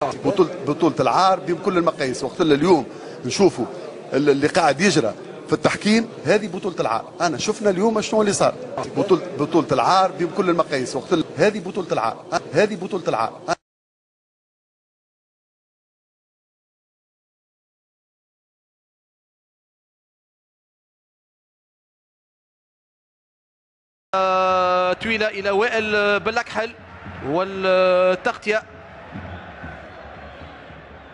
بطولة العار بكل المقاييس. وقت اليوم نشوفوا اللي قاعد يجرى في التحكيم، هذه بطولة العار. أنا شفنا اليوم شنو اللي صار. بطولة العار بكل المقاييس. هذه بطولة العار، هذه بطولة العار. طويلة إلى وائل بالأكحل والتغطية،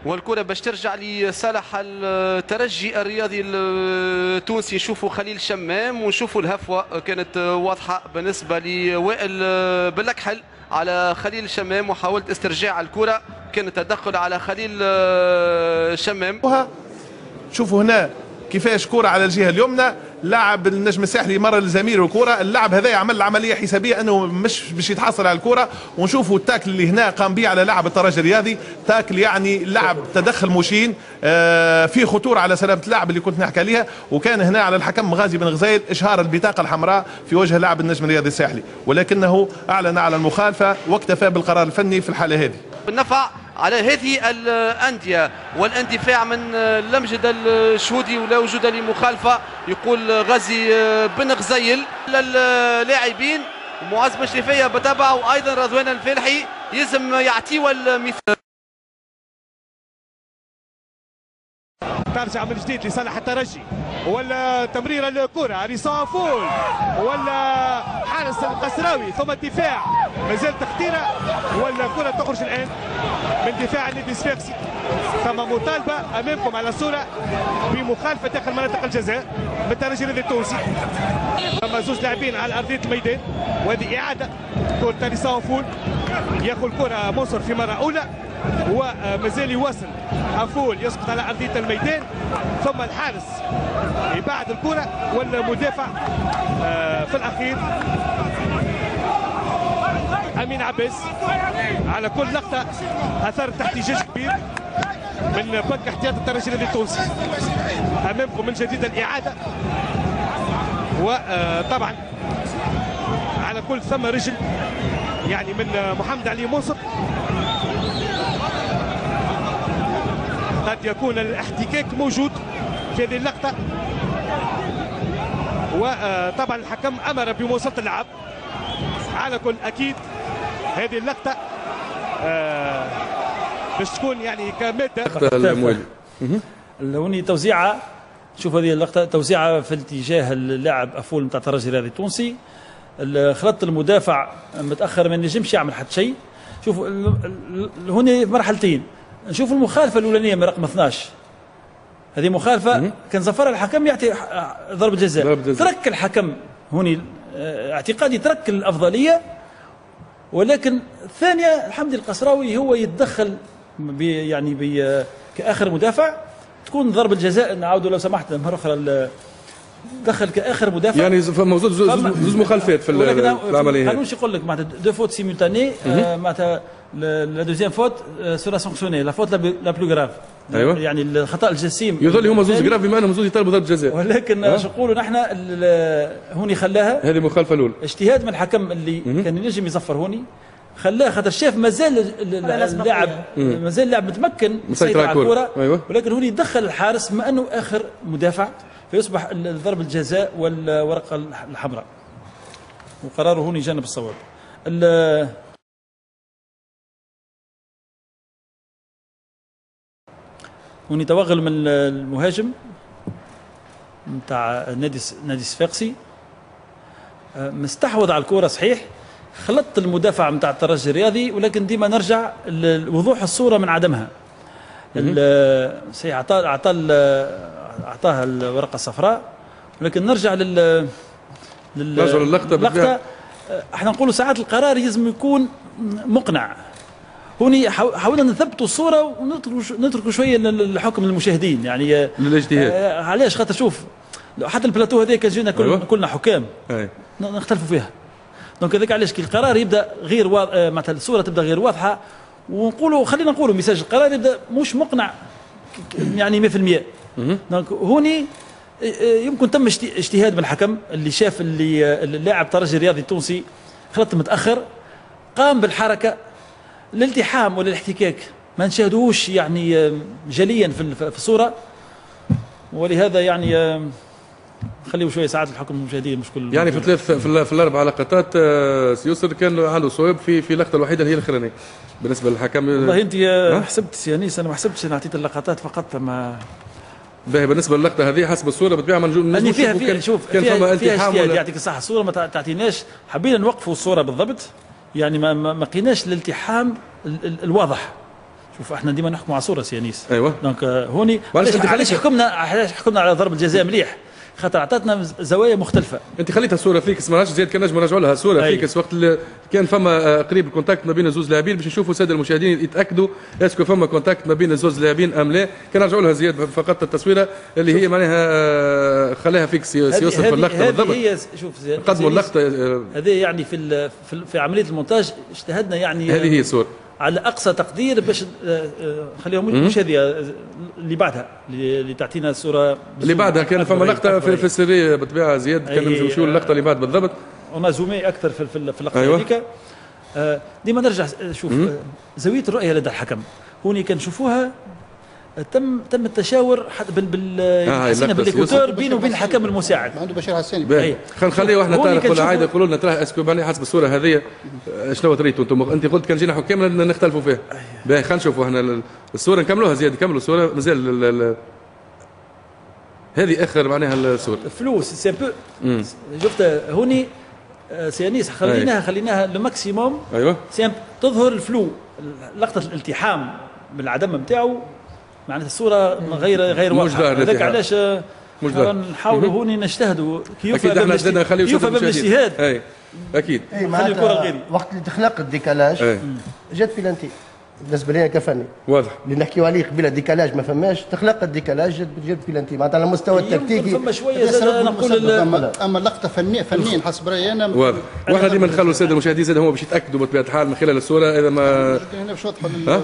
والكرة باش ترجع لصالح الترجي الرياضي التونسي. نشوفوا خليل شمام ونشوفوا الهفوة كانت واضحة بالنسبة لوائل بالأكحل على خليل شمام، وحاولت استرجاع الكرة، كان تدخل على خليل شمام. شوفوا هنا كيفاش كرة على الجهة اليمنى، لاعب النجم الساحلي مر لزميله الكرة، اللاعب هذا عمل عملية حسابية انه مش باش يتحصل على الكرة. ونشوفوا التاكل اللي هنا قام به على لاعب الترجي الرياضي، تاكل يعني لاعب تدخل مشين في خطورة على سلامة اللاعب اللي كنت نحكي عليها. وكان هنا على الحكم غازي بن غزايل اشهار البطاقة الحمراء في وجه لاعب النجم الرياضي الساحلي، ولكنه اعلن على المخالفة واكتفى بالقرار الفني في الحالة هذه. بالنفع على هذه الأندية والاندفاع من لمجد الشهودي ولا وجود لمخالفة، يقول غازي بن غزيل للاعبين معز مشرفية بالطبع وأيضا رضوان الفالحي يلزم يعطيوا المثال. ترجع من جديد لصالح الترجي، ولا تمرير الكرة ريسون فول، ولا حارس القسراوي، ثم الدفاع مازال تخطيره، ولا كرة تخرج الآن من دفاع النادي الصفاقسي. ثم مطالبة أمامكم على الصورة بمخالفة داخل مناطق الجزاء من الترجي الرياضي التونسي. ثم زوج لاعبين على أرضية الميدان، وهذه إعادة كرة ريسون فول، ياخذ الكرة منصر في مرة أولى ومازال يواصل عفول، يسقط على أرضية الميدان، ثم الحارس يبعد الكرة والمدافع في الأخير أمين عباس على كل لقطة أثار احتجاج كبير من بنك احتياط الترجي الرياضي التونسي. أمامكم من جديد الإعادة، وطبعا على كل ثم رجل يعني من محمد علي منصر. قد يكون الاحتكاك موجود في هذه اللقطة، وطبعا الحكم أمر بمواصلة اللعب. على كل أكيد هذه اللقطة باش تكون يعني كمادة الأموال. هوني توزيعة، شوف هذه اللقطة توزيعة في اتجاه اللاعب أفول نتاع الترجي الرياضي التونسي. خلط المدافع متأخر ما نجمش يعمل حتى شيء. شوف هوني مرحلتين، نشوف المخالفة الأولانية من رقم 12، هذه مخالفة كان زفرها الحكم يعطي ضربة جزاء. ترك الحكم هوني اعتقادي ترك الأفضلية، ولكن الثانية الحمدي القسراوي هو يتدخل يعني كآخر مدافع، تكون ضربة جزاء. نعاودوا لو سمحت مرة أخرى، دخل كآخر مدافع، يعني موجود زوج مخالفات في العملية. خلونا يقول لك معناتها دو فوت سيمولتاني، معناتها لا دوزيام فوت سورا سانكسيوني لا فوت لا بلو غراف. أيوة. يعني الخطأ الجسيم يظل هما زوج غراف بما انهم زوج يطالبوا ضربة جزاء، ولكن شو نقولوا نحن هوني خلاها هذه المخالفة الأولى اجتهاد من الحكم اللي كان ينجم يزفر هوني، خلاه خاطر شاف مازال اللاعب متمكن يسيطر على الكرة. أيوة. ولكن هوني دخل الحارس بما انه اخر مدافع، فيصبح ضرب الجزاء والورقة الحمراء، وقراره هوني جانب الصواب. هوني توغل من المهاجم نتاع نادي الصفاقسي، مستحوذ على الكرة صحيح، خلط المدافع نتاع الترجي الرياضي، ولكن ديما نرجع لوضوح الصورة من عدمها. أعطاها الورقة الصفراء، ولكن نرجع للقطة. احنا نقولوا ساعات القرار لازم يكون مقنع. هوني حاولنا نثبتوا الصورة ونتركوا شوية للحكم للمشاهدين، يعني للاجتهاد. علاش؟ خاطر شوف حتى البلاتو هذاك جينا كلنا حكام نختلفوا فيها. دونك هذاك علاش كي القرار يبدا غير مثلا الصورة تبدا غير واضحة، ونقولوا خلينا نقولوا ميساج القرار يبدا مش مقنع يعني 100%. دونك هوني يمكن تم اجتهاد من الحكم اللي شاف اللي اللاعب الترجي الرياضي التونسي خلط متأخر، قام بالحركة الالتحام ولا الاحتكاك ما نشاهدوش يعني جليا في الصوره، ولهذا يعني خليه شويه ساعات الحكم المشاهدين مش كل يعني في الاربع لقطات يسر كان عنده صواب في اللقطه الوحيده اللي هي الاخرانيه بالنسبه للحكم. والله انت حسبت يا انيس، انا ما حسبتش، انا اعطيت اللقطات فقط. ما باهي بالنسبه للقطه هذه حسب الصوره بالطبيعه ما نجمش فيها شوف كان فما التحام يعطيك الصحه. الصوره ما تعطيناش، حبينا نوقفوا الصوره بالضبط، يعني ما لقيناش الالتحام الواضح. شوف احنا ديما نحكموا على صوره سيانيس. ايوه دونك هوني علاش حكمنا على ضربه جزاء مليح، خاطر عطاتنا زوايا مختلفه. انت خليتها صوره فيكس، ما زيد كان نجم نرجعوا لها صوره فيكس وقت اللي كان فما قريب الكونتاكت ما بين زوز لاعبين باش نشوفوا الساده المشاهدين يتاكدوا اسكو فما كونتاكت ما بين زوز لاعبين ام لا. كان نرجعوا لها زياد فقط التصويره اللي هي معناها خلاها فيكس يوصل في اللقطه بالضبط. هي شوف قدموا اللقطه هذه يعني في عمليه المونتاج اجتهدنا يعني هذه هي الصوره على اقصى تقدير باش خليهم مش هذه اللي بعدها اللي تعطينا الصوره اللي بعدها. كان فما لقطه في السريه بالطبيعه زياد كان نمشيو اللقطه اللي بعد بالضبط. وما زومي اكثر في اللقطه هذيك. ديما نرجع شوف زاويه الرؤيه لدى الحكم هوني كان نشوفوها تم التشاور حتى بالإيكوتور بينه وبين الحكم المساعد. عنده بشير حساني. خلينا نخليو احنا طارق ولا عايده يقولوا لنا ترى اسكو معناها حسب الصوره هذه شنو تريتوا انتم؟ انت قلت كان جينا حكام نختلفوا فيها. باهي خلينا نشوفوا احنا الصوره نكملوها زياد، نكملوا الصوره مازال هذه اخر معناها الصوره. فلوس سي بو شفت هوني سيانيس خليناها لو ماكسيموم. ايوه تظهر الفلو لقطه الالتحام بالعدم نتاعو، معناتها الصوره غير واضحه. هذاك علاش نحاولوا هوني نجتهدوا اكيد احنا زدنا نخليو بالاجتهاد. اي اكيد خلي الكره الغيري. وقت اللي تخلق الديكالاج جات بلانتي بالنسبه لي كفني واضح اللي نحكيو عليه قبيله الديكالاج ما فماش، تخلق الديكالاج جات بلانتي معناتها على المستوى التكتيكي فما شويه زاد نقول اما اللقطه فنيا حسب رايي انا واضح. واحنا ديما نخلوا الساده المشاهدين زاد هما باش يتاكدوا بطبيعه الحال من خلال الصوره اذا ما هنا باش نوضحوا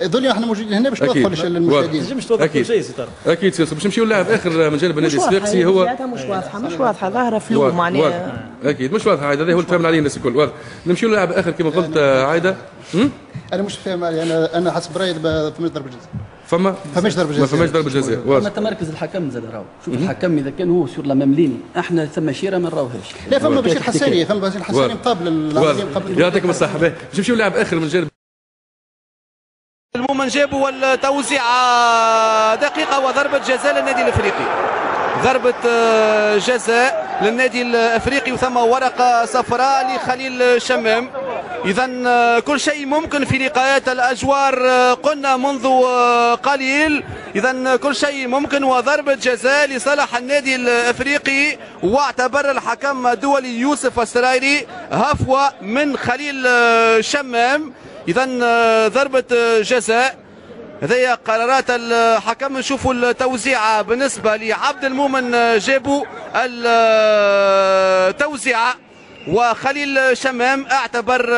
ظل احنا موجودين هنا باش نوضحوا للمشاهدين. مش توضح كل شيء سي طارق. اكيد سياسي باش نمشيو للاعب اخر من جانب النادي الصفاقسي هو مش واضحه ظاهره فلو معناها اكيد مش واضحه عايده. هذا هو اللي فهمنا عليه الناس الكل. واضح. نمشيو للاعب اخر كما قلت عايده. انا مش فاهم انا حسب رايي فماش ضربه جزاء. فماش ضربه جزاء. ما فماش ضربه جزاء. اما تمركز الحكم زاد راهو. شوف الحكم اذا كان هو سور لا ميم ليني احنا ثم شيره ما نراوهاش. لا فما بشير حساني مقابل اللاعبين قبل. يعطيكم الصحه. باهي باش نمشيو للاعب اخر من جانب المومن جابوا والتوزيعة دقيقة وضربة جزاء للنادي الافريقي. ضربة جزاء للنادي الافريقي وثم ورقة صفراء لخليل شمام. اذا كل شيء ممكن في لقاءات الاجوار قلنا منذ قليل. اذا كل شيء ممكن وضربة جزاء لصالح النادي الافريقي، واعتبر الحكم الدولي يوسف السرايري هفوة من خليل شمام. إذا ضربة جزاء. هذه قرارات الحكم. نشوفوا التوزيعة بالنسبة لعبد المؤمن جابوا التوزيعة وخليل شمام اعتبر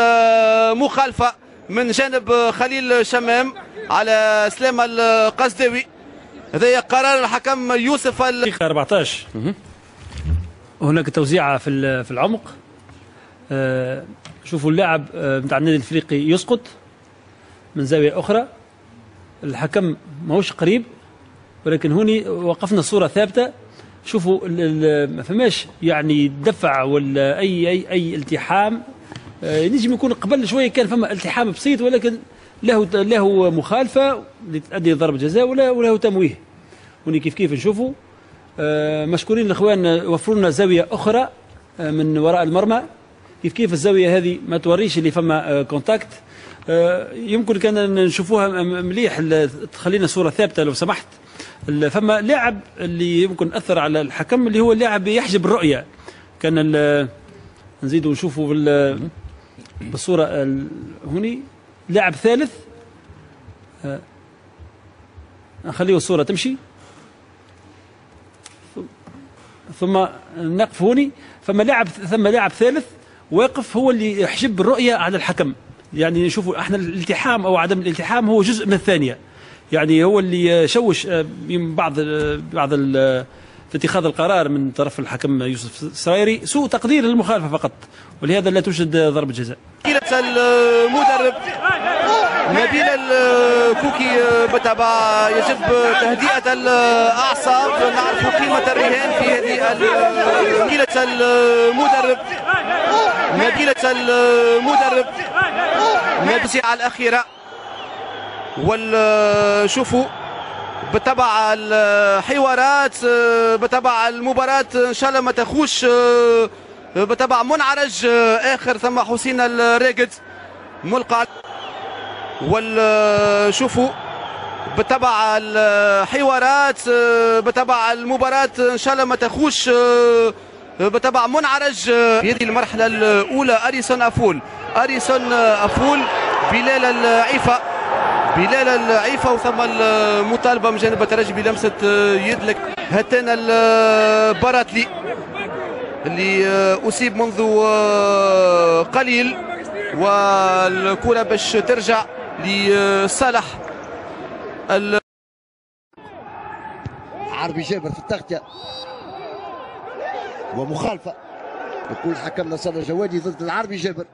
مخالفة من جانب خليل شمام على سلامة القصداوي. هذا قرار الحكم يوسف. دقيقة 14 هناك توزيعة في العمق. شوفوا اللاعب نتاع النادي الافريقي يسقط من زاويه اخرى. الحكم ماهوش قريب ولكن هوني وقفنا الصوره ثابته. شوفوا ما فماش يعني دفع ولا اي التحام. نجم يكون قبل شويه كان فما التحام بسيط ولكن له مخالفه لتؤدي ضربه جزاء وله تمويه. هوني كيف نشوفوا. مشكورين الاخوان وفروا لنا زاويه اخرى من وراء المرمى. كيف الزاويه هذه ما توريش اللي فما كونتاكت. يمكن كان نشوفوها مليح تخلينا صوره ثابته لو سمحت. فما لاعب اللي يمكن اثر على الحكم اللي هو اللاعب يحجب الرؤيه. كان نزيدوا نشوفوا بالصوره هوني لاعب ثالث. نخليه الصوره تمشي ثم نقف هوني. ثم لاعب ثالث واقف هو اللي يحجب الرؤيه على الحكم. يعني نشوفوا احنا الالتحام او عدم الالتحام هو جزء من الثانيه. يعني هو اللي يشوش بعض في اتخاذ القرار من طرف الحكم يوسف السرايري سوء تقدير للمخالفه فقط، ولهذا لا توجد ضربه جزاء. المدرب نبيل الكوكي بالطبع يجب تهدئة الأعصاب. نعرف قيمة الرهان في هذه نبيلة المدرب الساعة الأخيرة. شوفوا بالطبع الحوارات بالطبع المباراة إن شاء الله ما تخوش بالطبع منعرج. آخر ثم حسين الراقد ملقى. شوفوا بالطبع الحوارات بالطبع المباراة إن شاء الله ما تخوش بالطبع منعرج. في هذه المرحلة الأولى أريسون أفول بلال العيفة وثم المطالبة من جانب الترجي بلمسة يد لك هتان الباراتلي اللي أصيب منذ قليل، والكرة باش ترجع لصالح عربي جابر في التغطية ومخالفة. يقول حكم نصر الجوادي ضد العربي جابر،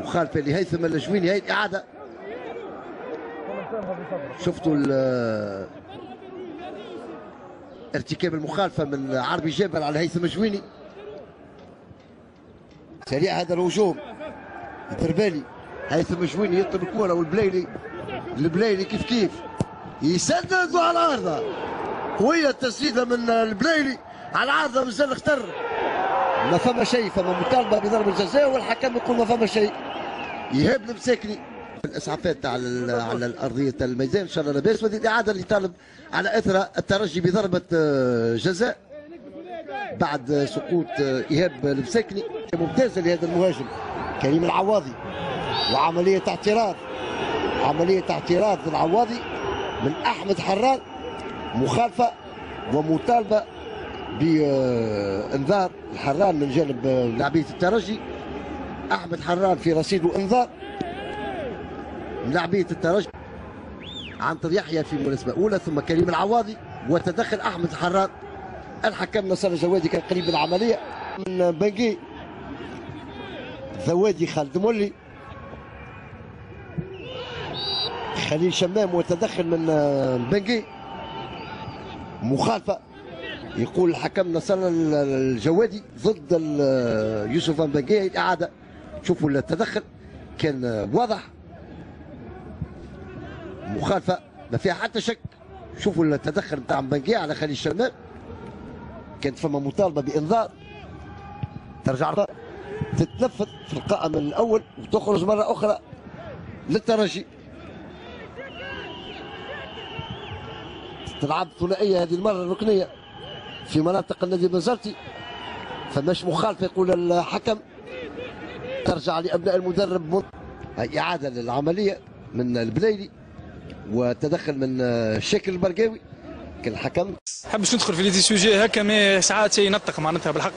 مخالفة لهيثم الجويني. هي إعادة. شفتوا ارتكاب المخالفة من عربي جابر على هيثم الجويني. سريع هذا الهجوم الدربالي. هيثم الجويني يطلب الكرة والبلايلي كيف يسدد على العارضة. قوية التسديدة من البلايلي على العارضة من سن اختر. ما فما شيء، فما مطالبة بضرب الجزاء والحكم يقول ما فما شيء. يهاب المساكني الاسعافات على الارضيه الميدان ان شاء الله لاباس. وهذه الاعاده اللي طالب على اثر الترجي بضربه جزاء بعد سقوط ايهاب المساكني. ممتازه لهذا المهاجم كريم العواضي، وعمليه اعتراض العواضي من احمد حران. مخالفه ومطالبه بانذار الحران من جانب لاعبيه الترجي. احمد حران في رصيده انذار من لاعبيه الترجي. عنتر يحيى في مناسبه اولى، ثم كريم العواضي وتدخل احمد حران. الحكم نصر الجوادي كان قريب من العمليه من بنقي ذوادي خالد مولي. خليل شمام وتدخل من بنقي. مخالفه يقول الحكم نصر الجوادي ضد يوسف بنقي. الاعاده شوفوا التدخل كان واضح. مخالفه ما فيها حتى شك. شوفوا التدخل نتاع بنقي على خليل شمام. كانت فما مطالبه بانذار. ترجع تتنفذ في القائم الاول وتخرج مره اخرى للترجي. تلعب ثنائيه هذه المره الركنيه في مناطق النادي البنزرتي. فماش مخالفه يقول الحكم. ترجع لابناء المدرب. اعاده للعمليه من البلايلي وتدخل من شاكر البرقاوي. كان الحكم حبش ندخل في لي سوجي هكا، مي ساعات ينطق معناتها بالحق.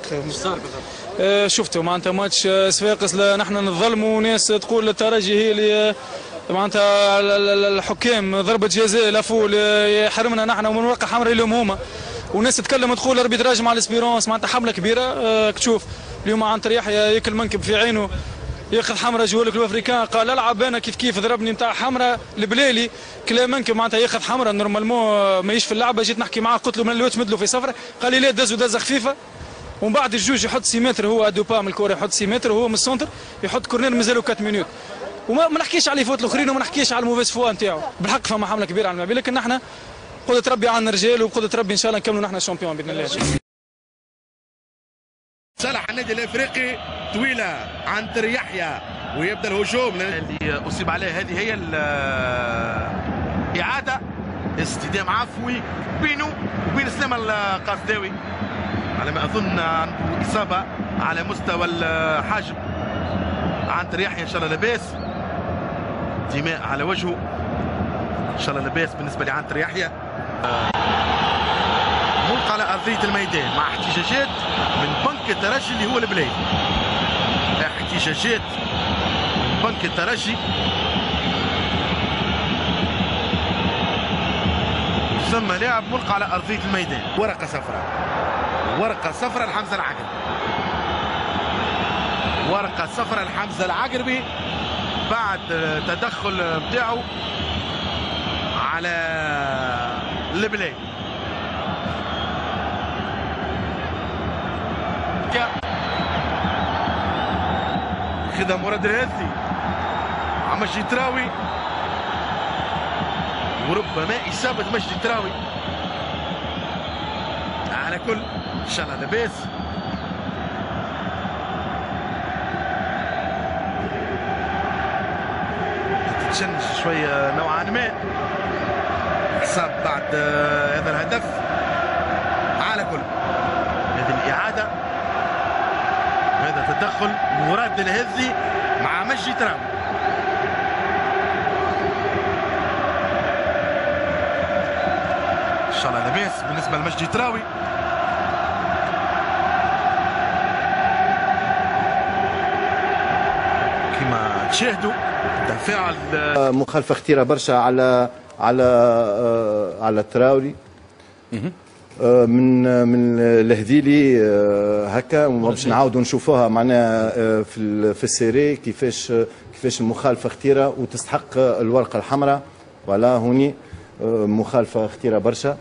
شفتوا معناتها ماتش صفاقس نحن نظلموا وناس تقول الترجي هي اللي معناتها الحكام ضربه جزاء لافول يحرمنا نحن ومن ورقه حمراء اليوم هما، وناس تتكلم تقول اربيتراج مع الاسبيرونس. معناتها حمله كبيره. تشوف اليوم عنتر يحيى ياكل منكب في عينه، ياخذ حمراء جوا لك الافريكان. قال العب انا كيف ضربني نتاع حمراء البليلي كلا منكب معناتها ياخذ حمراء نورمالمون ماهيش في اللعبه. جيت نحكي معاه قلت له من الوقت مدلو في صفرة، قال لي لا دزه خفيفه. ومن بعد الجوج يحط 6 متر هو ادوبا من الكره، يحط 6 متر وهو من السونتر يحط كورنير مازالوا 4 مينوت. وما نحكيش على فوت الاخرين وما نحكيش على الموفيز فوا نتاعو. بالحق فما حمله كبيره على المبي، لكن نحن قدرة ربي عندنا رجال وبقدرة ربي ان شاء الله نكملوا نحن الشامبيون باذن الله. صالح النادي الافريقي طويله عنتر يحيى ويبدا الهجوم اللي اصيب عليه. هذه هي الاعاده. استدام عفوي بينه وبين سليمان القاسداوي على ما اظن عنده اصابه على مستوى الحاجب. عنتر يحيى ان شاء الله لاباس، دماء على وجهه ان شاء الله لاباس بالنسبه لعنتر يحيى. ملقى على ارضيه الميدان مع احتجاجات من بنك الترجي اللي هو البلايلي. احتجاجات من بنك الترجي ثم لاعب ملقى على ارضيه الميدان. ورقه صفراء لحمزه العقل. ورقة صفراء لحمزة العقربي بعد تدخل بتاعه على البلاي. خذها مراد الهزي على مجدي تراوي وربما إصابة مجدي تراوي. على كل إن شاء الله لاباس. تتشنج شوية نوعا ما حساب بعد هذا الهدف. على كل هذه الإعادة هذا تدخل مراد الهزي مع مجدي تراوي. ان شاء الله لاباس بالنسبه لمجدي تراوي. كما تشاهدوا تفاعل مخالفه خطيره برشا على تراوري من الهذيلي هكا، وباش نعاودوا نشوفوها معناها في السيري كيفاش المخالفه خطيره وتستحق الورقه الحمراء. ولا هوني مخالفه خطيره برشا.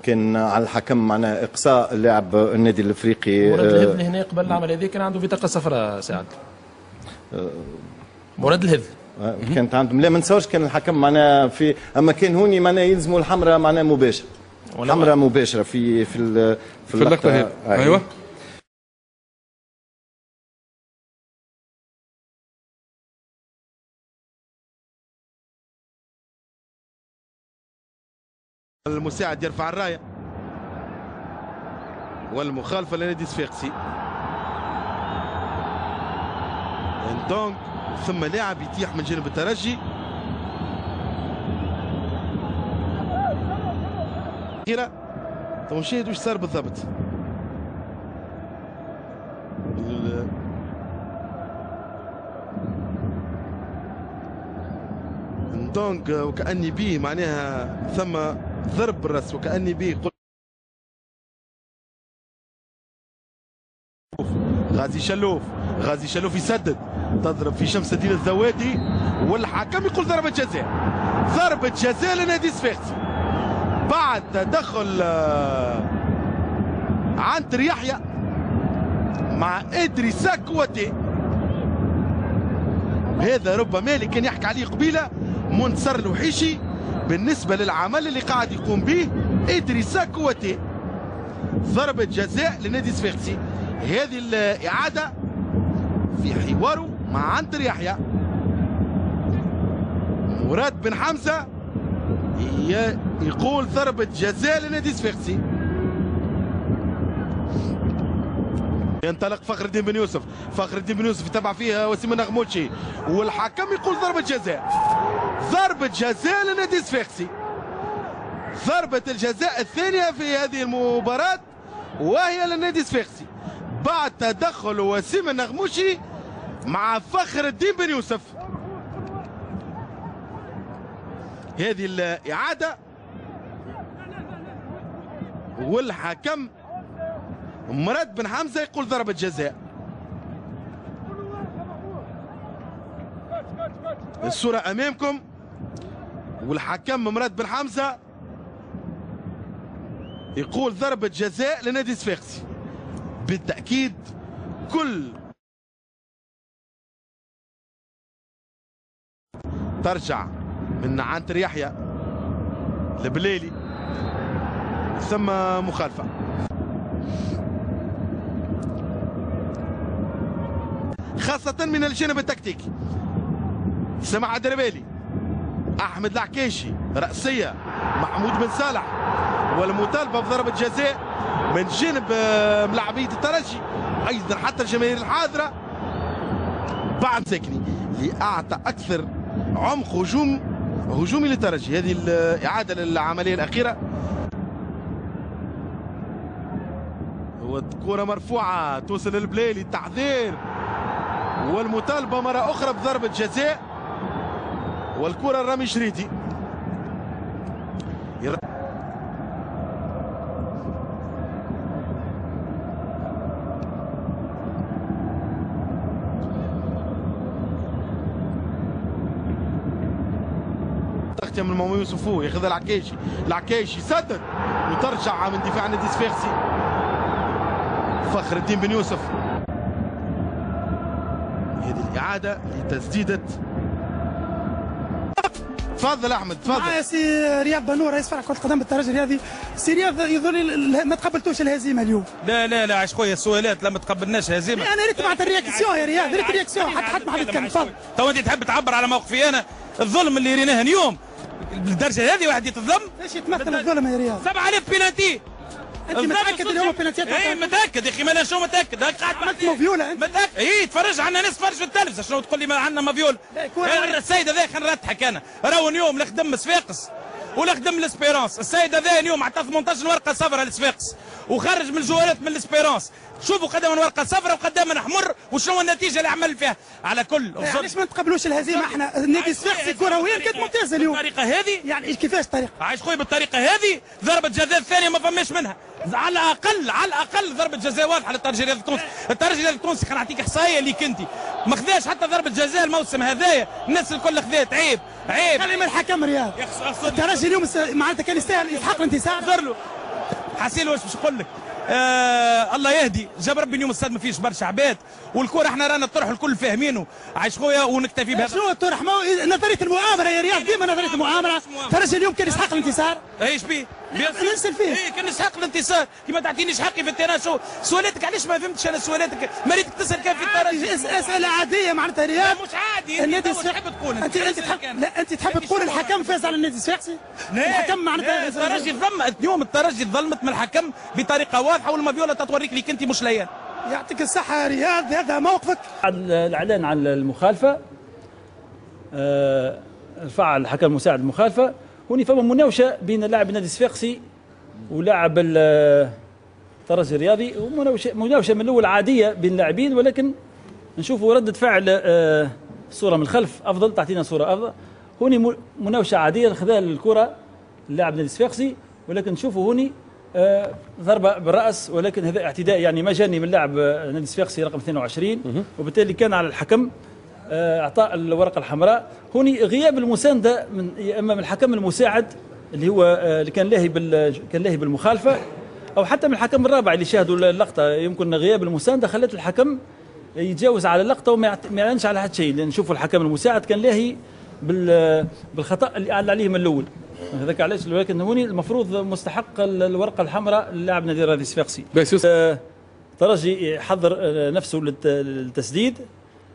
كان على الحكم معناها اقصاء اللاعب النادي الافريقي. مراد الهذ هنا قبل العمل هذه كان عنده بطاقه صفراء سعد. مراد الهذ كانت عندهم، لا ما نتصورش كان الحكم معناها في، اما كان هوني معناها يلزموا الحمراء معناها مباشره. حمراء مباشره في اللقطه هذه. ايوه المساعد يرفع الرايه والمخالفه لنادي صفاقسي. دونك ثم لاعب يتيح من جانب الترجي. أخيرا نشاهد وش صار بالضبط. دونك وكأني بيه معناها ثم ضرب بالراس وكأني بيه. غازي شلوف يسدد، تضرب في شمس الدين الزوادي والحكم يقول ضربة جزاء لنادي صفاقسي بعد تدخل عنتر يحيى مع إدريسا كواتي. هذا ربما اللي كان يحكي عليه قبيله منتصر الوحيشي بالنسبه للعمل اللي قاعد يقوم به إدريسا كواتي. ضربة جزاء لنادي صفاقسي. هذه الإعادة في حواره مع عنتر يحيى. مراد بن حمزة يقول ضربة جزاء لنادي صفاقسي. ينطلق فخر الدين بن يوسف يتبع فيها وسيم النغموشي والحكم يقول ضربة جزاء لنادي صفاقسي. ضربة الجزاء الثانية في هذه المباراة وهي للنادي صفاقسي بعد تدخل وسيم النغموشي مع فخر الدين بن يوسف. هذه الإعادة والحكم مراد بن حمزة يقول ضربة جزاء. الصورة أمامكم والحكم مراد بن حمزة يقول ضربة جزاء لنادي صفاقسي. بالتأكيد كل ترجع من عنتر يحيى البليلي ثم مخالفة. خاصة من الجانب التكتيكي. سمع دربالي، أحمد العكاشي، رأسية محمود بن صالح والمطالبة بضربة جزاء من جانب ملاعبية الترجي أيضا حتى الجماهير الحاضرة. بعد ساكني اللي أعطى أكثر عمق هجومي للترجي. هذه الإعادة للعملية الأخيرة. والكرة مرفوعة توصل للبليلي، التحذير والمطالبة مرة أخرى بضربة جزاء والكرة الرامي شريدي. ياتي من مامو يوسف، هو ياخذها العكاشي يسدد وترجع من دفاع نادي صفاقسي. فخر الدين بن يوسف، هذه الإعادة لتسديدة. تفضل احمد تفضل. معايا سي رياض بنور رئيس فرع كرة القدم بالترجي الرياضي. سي رياض يظل ما تقبلتوش الهزيمة اليوم. لا عايش خويا السؤالات لا ما تقبلناش هزيمة. انا ريت معناتها الرياكسيون يا رياض، ريت الرياكسيون حتى ما حد يتكلم. تفضل. تو انت تحب تعبر على موقفي انا، الظلم اللي ريناه اليوم بالدرجة هذه واحد يتظلم؟ ايش يتمثل الظلم يا رياض؟ 7000 بينالتي. انت متاكد اللي هو بينالتيات؟ اي متاكد يا اخي، مالا شو متاكد؟ قاعد عملت مافيولا انت؟ متاكد. اي تفرج عنا ناس تفرج في التلفزه، شنو تقول لي ما عندنا مافيولا؟ السيد هذا خلينا نرتحك انا، راهو اليوم لا خدم صفاقس ولا خدم الاسبيرونس، السيد هذا اليوم عطى 18 ورقه صفراء لصفاقس وخرج من الجوالات من الاسبيرونس، شوفوا قدام ورقه صفراء وقدام احمر وشنو النتيجه اللي عمل فيها. على كل علاش ما نتقبلوش الهزيمه احنا؟ النادي الصفاقسي كرويا كانت ممتازه اليوم. بالطريقه هذه يعني كيفاش الطريقه؟ عايش خويا بالطريقه هذه ضربه جزاء الثانيه ما فماش منها، على الاقل ضربه جزاء واضحه للترجي الرياضي التونسي. الترجي الرياضي التونسي خلينا نعطيك احصائيه اللي كنتي ما خذاش حتى ضربه جزاء الموسم هذايا، الناس الكل خذات. عيب كلمة الحكم رياض. الترجي اليوم معناتها كان يستحق الانتصار. له حسين واش باش نقول لك؟ الله يهدي، جاب ربي اليوم الصاد ما فيش برشا عباد، والكره احنا رانا الطرح الكل فاهمينه عايش خويا ونكتفي بهذا. شنو الطرح؟ نظريه المؤامره يا رياض، ديما نظريه المؤامره. الترجي اليوم كان يستحق الانتصار. ايش بيه؟ ننسل فيه. ايه كان يستحق الانتصار، كيما تعطينيش حقي في التيران. شو سؤالاتك علاش ما فهمتش انا سؤالاتك؟ ما ريتك تسال كان في الترجي. اسئله عاديه معناتها رياض. مش عادي. النادي تحب تقول انت تحب تقول الحكم فاز على النادي الصفاقسي؟ الحكم معناتها الترجي ظلم اليوم، الترجي ظلمت من الحكم بطريقه واضحه، والمافيولا تتوريك ليك انت مش ليان. يعطيك الصحه يا رياض، هذا موقفك. الاعلان عن المخالفه، رفع الحكم المساعد المخالفه. هوني فما مناوشه بين لاعب النادي الصفاقسي ولاعب الترجي الرياضي، مناوشه من الاول عاديه بين اللاعبين، ولكن نشوفوا ردة فعل الصوره من الخلف افضل، تعطينا صوره افضل. هوني مناوشه عاديه خذا الكره اللاعب النادي الصفاقسي، ولكن نشوفوا هوني ضربه بالراس، ولكن هذا اعتداء يعني مجاني من لاعب النادي الصفاقسي رقم 22، وبالتالي كان على الحكم اعطاء الورقه الحمراء. هوني غياب المسانده من الحكم المساعد اللي هو اللي كان لاهي بالمخالفه، او حتى من الحكم الرابع اللي شاهدوا اللقطه. يمكن غياب المسانده خلت الحكم يتجاوز على اللقطه وما يعلنش على حتى شيء، لان نشوفوا الحكم المساعد كان لاهي بالخطا اللي اعلن عليه من الاول. هذاك علاش، ولكن هوني المفروض مستحق الورقه الحمراء للاعب نادي الرياضي الصفاقسي. ترجي يحضر نفسه للتسديد.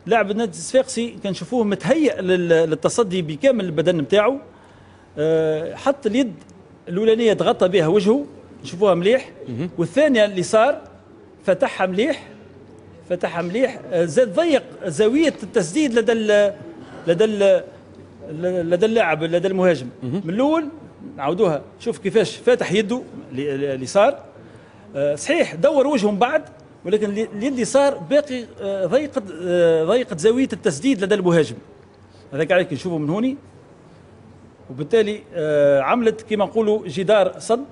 لاعب النادي الصفاقسي كنشوفوه متهيئ للتصدي بكامل البدن نتاعو، حط اليد الاولانيه تغطى بها وجهه نشوفوها مليح، والثانيه اليسار فتحها مليح، زاد ضيق زاويه التسديد لدى اللاعب لدى المهاجم. من الاول نعاودوها، شوف كيفاش فاتح يده اليسار، صحيح دور وجهه من بعد، ولكن اليد اليسار باقي ضيقت زاويه التسديد لدى المهاجم. هذاك عليك نشوفه من هوني، وبالتالي عملت كما نقولوا جدار صد.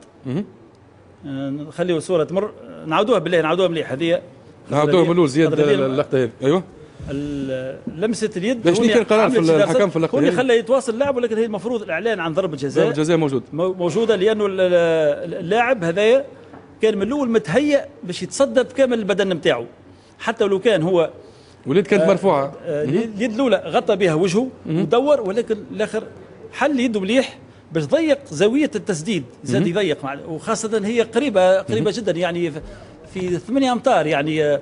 نخليه الصوره تمر، نعاودوها بالله، نعاودوها مليح. هذه نعاودوها من الاول زياد اللقطه هذه. ايوه لمسه اليد. باش كان قرار في الحكم في اللقطه هوني خلى يتواصل اللاعب، ولكن هي المفروض الاعلان عن ضربه جزاء. ضربه جزاء موجوده، لانه اللاعب هذايا كان من الاول متهيأ باش يتصدى بكامل البدن نتاعو، حتى لو كان هو واليد كانت مرفوعه. اليد الاولى غطى بها وجهه ودور، ولكن الاخر حل يده مليح باش ضيق زاويه التسديد، زاد يضيق وخاصه هي قريبه جدا، يعني في 8 امتار، يعني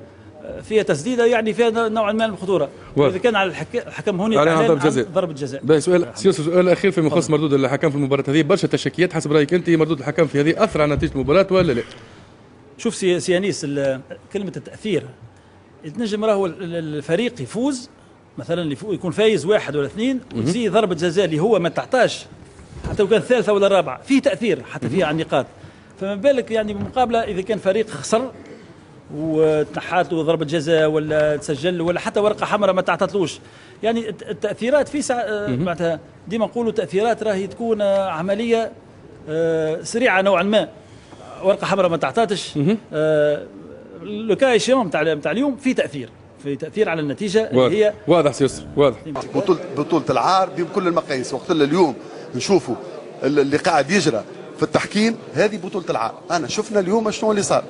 فيها تسديده، يعني فيها نوعا ما من الخطوره. اذا كان على الحكم هوني ضربه جزاء. سؤال اخير فيما يخص مردود الحكم في المباراه هذه، برشا تشكيات حسب رايك انت، مردود الحكم في هذه اثر على نتيجه المباراه ولا لا؟ شوف سي انيس، كلمه التاثير تنجم راهو الفريق يفوز مثلا، يكون فايز 1 ولا 2، وتزيد ضربه جزاء اللي هو ما تحتاج حتى لو كان ثالثه ولا رابعه، فيه تاثير حتى فيها على النقاط. فما بالك يعني بالمقابله اذا كان فريق خسر وتنحات له ضربه جزاء ولا تسجل ولا حتى ورقه حمراء ما تعطتلوش. يعني التاثيرات في معناتها ديما نقولوا تاثيرات راهي تكون عمليه سريعه نوعا ما. ورقه حمراء ما تعطاتش، لو كايشيون نتاع اليوم في تاثير، في تاثير على النتيجه اللي هي واضح سي يسر واضح. بطولة العار بكل المقاييس، وقت اللي اليوم نشوفوا اللي قاعد يجرى في التحكيم هذه بطولة العار. أنا شفنا اليوم شنو اللي صار.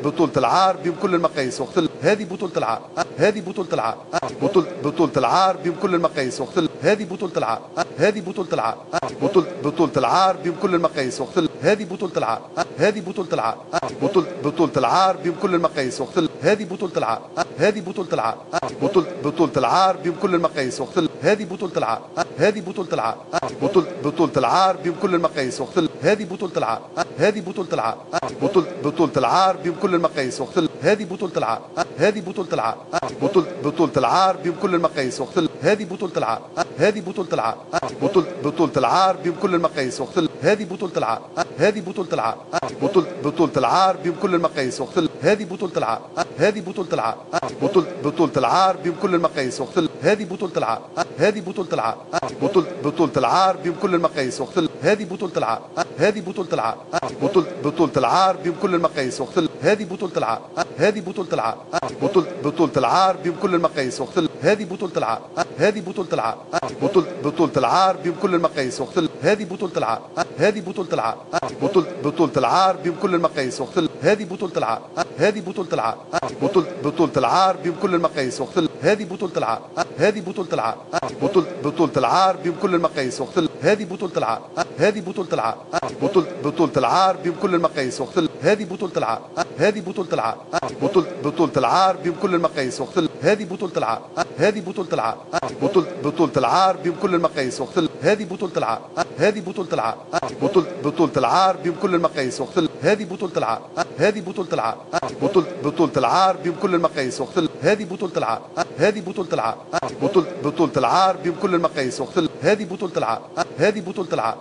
بطولة العار بكل المقاييس، وقت هذه بطولة العار، هذه بطولة العار، بطولة العار بكل المقاييس، وقت هذه بطولة العار، هذه بطولة العار، بطولة العار بكل المقاييس، وقت هذه بطولة العار، هذه بطولة العار، بطولة العار بكل المقاييس، وقت هذه بطولة العار، هذه بطولة العار، بطولة العار بكل المقاييس، وقت هذه بطولة العار، هذه بطولة العار، بطولة العار بكل المقاييس، وقت هذه بطولة العار، هذه بطولة العار، بطولة العار بكل المقاييس، وقت هذه بطولة العار، هذه بطولة العار، بطولة العار بكل المقاييس، وقت هذه بطولة العار، هذه بطولة العار، بطولة العار بكل المقاييس، وقت هذه بطولة العار، هذه بطولة العار، بطولة العار بكل المقاييس، وقت هذه بطولة العار، هذه بطولة العار، بطولة العار بكل المقاييس، وقت هذه بطولة العار، هذه بطولة العار، بطولة العار بكل المقاييس، وقت هذه بطولة العار، هذه بطولة العار، بطولة العار بكل المقاييس، وقت هذه بطولة العار، هذه بطولة العار، بطولة العار بكل المقاييس، وقت هذه بطولة العار، هذه بطولة العار، بطولة العار بكل المقاييس، وقت هذه بطولة العار، هذه بطولة العار، بطولة العار بكل المقاييس، وقت هذه بطولة العار، هذه بطولة العار، بطولة العار بكل المقاييس، وقت هذه بطولة العار، هذه بطولة العار، بطولة العار بكل المقاييس، وقت هذه بطولة العار، هذه بطولة العار، بطولة العار بكل المقاييس، وقت هذه بطولة العار، هذه بطولة العار، بطولة العار بكل المقاييس، وقت هذه بطولة العار، هذه بطولة العار، بطولة العار بكل المقاييس، وقت هذه بطولة العار، هذه بطولة العار، بطولة العار بكل المقاييس، وقت هذه بطولة العار، هذه بطولة العار، بطولة العار بكل المقاييس، وقت هذه بطولة العار، هذه بطولة العار، بطولة العار بكل المقاييس، وقت هذه بطولة العار، هذه بطولة العار.